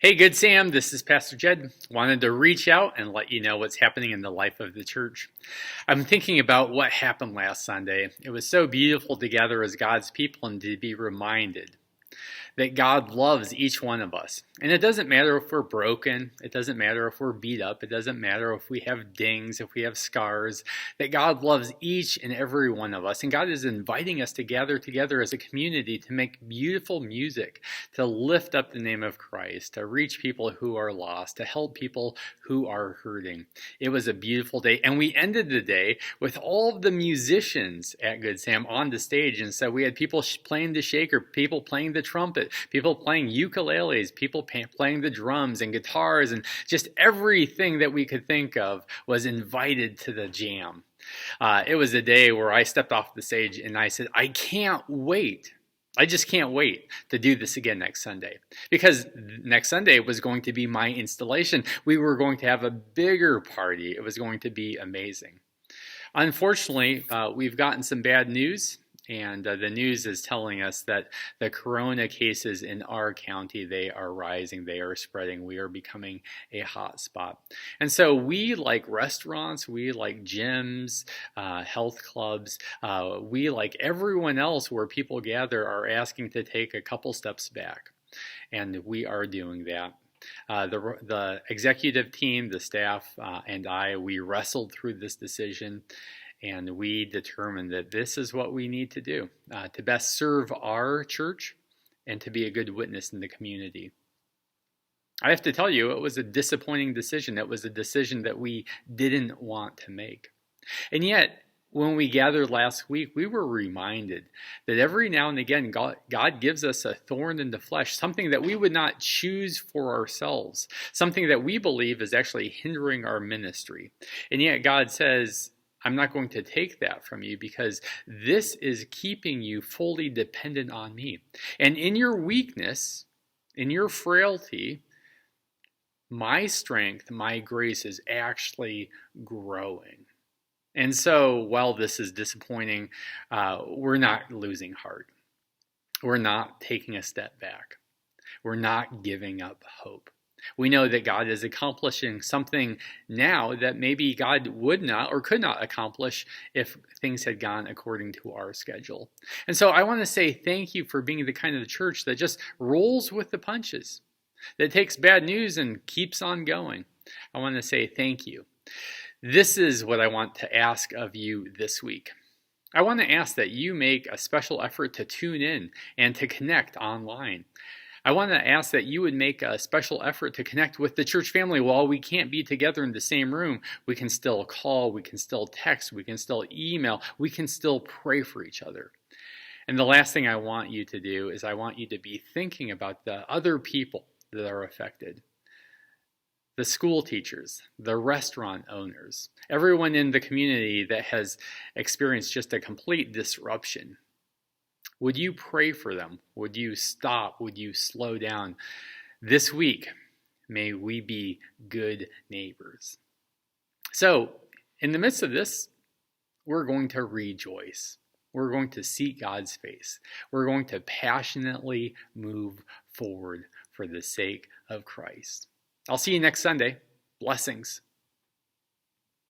Hey, Good Sam, this is Pastor Jed. Wanted to reach out and let you know what's happening in the life of the church. I'm thinking about what happened last Sunday. It was so beautiful to gather as God's people and to be reminded that God loves each one of us. And it doesn't matter if we're broken, it doesn't matter if we're beat up, it doesn't matter if we have dings, if we have scars, that God loves each and every one of us. And God is inviting us to gather together as a community to make beautiful music, to lift up the name of Christ, to reach people who are lost, to help people who are hurting. It was a beautiful day. And we ended the day with all of the musicians at Good Sam on the stage. And so we had people playing the shaker, people playing the trumpet, people playing ukuleles, people playing the drums and guitars, and just everything that we could think of was invited to the jam. It was a day where I stepped off the stage and I said, I can't wait. I just can't wait to do this again next Sunday, because next Sunday was going to be my installation. We were going to have a bigger party. It was going to be amazing. Unfortunately, we've gotten some bad news. And the news is telling us that the corona cases in our county, they are rising, they are spreading, we are becoming a hot spot. And so we, like restaurants, we like gyms, health clubs, we, like everyone else where people gather, are asking to take a couple steps back. And we are doing that. The executive team, the staff, and we wrestled through this decision. And we determined that this is what we need to do to best serve our church and to be a good witness in the community. I have to tell you, it was a disappointing decision. It was a decision that we didn't want to make. And yet, when we gathered last week, we were reminded that every now and again, God gives us a thorn in the flesh, something that we would not choose for ourselves, something that we believe is actually hindering our ministry. And yet God says, I'm not going to take that from you, because this is keeping you fully dependent on me. And in your weakness, in your frailty, my strength, my grace is actually growing. And so while this is disappointing, we're not losing heart. We're not taking a step back. We're not giving up hope. We know that God is accomplishing something now that maybe God would not or could not accomplish if things had gone according to our schedule. And so I want to say thank you for being the kind of the church that just rolls with the punches, that takes bad news and keeps on going. I want to say thank you. This is what I want to ask of you this week. I want to ask that you make a special effort to tune in and to connect online. I want to ask that you would make a special effort to connect with the church family. While we can't be together in the same room, we can still call, we can still text, we can still email, we can still pray for each other. And the last thing I want you to do is I want you to be thinking about the other people that are affected. The school teachers, the restaurant owners, everyone in the community that has experienced just a complete disruption. Would you pray for them? Would you stop? Would you slow down? This week, may we be good neighbors. So, in the midst of this, we're going to rejoice. We're going to seek God's face. We're going to passionately move forward for the sake of Christ. I'll see you next Sunday. Blessings.